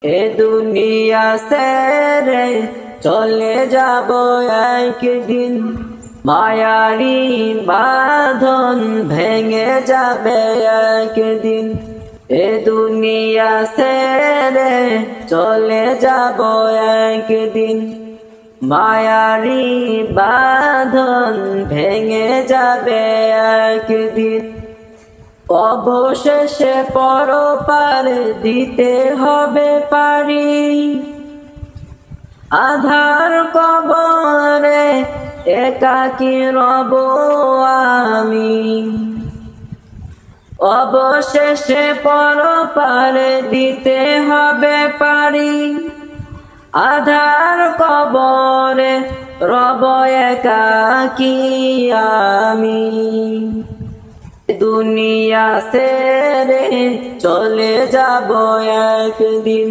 এ দুনিয়া ছেড়ে চলে যাব একদিন, মায়ারি বাঁধন ভেঙে যাবে একদিন। এ দুনিয়া ছেড়ে চলে যাব একদিন, মায়ারি বাঁধন ভেঙে যাবে একদিন। অবশেষে পরপার দিতে হবে পারি, আধার কবরে একাকী রব আমি। অবশেষে পরপার দিতে হবে পারি, আধার কবরে রব একাকী আমি। দুনিয়া ছেড়ে চলে যাব একদিন।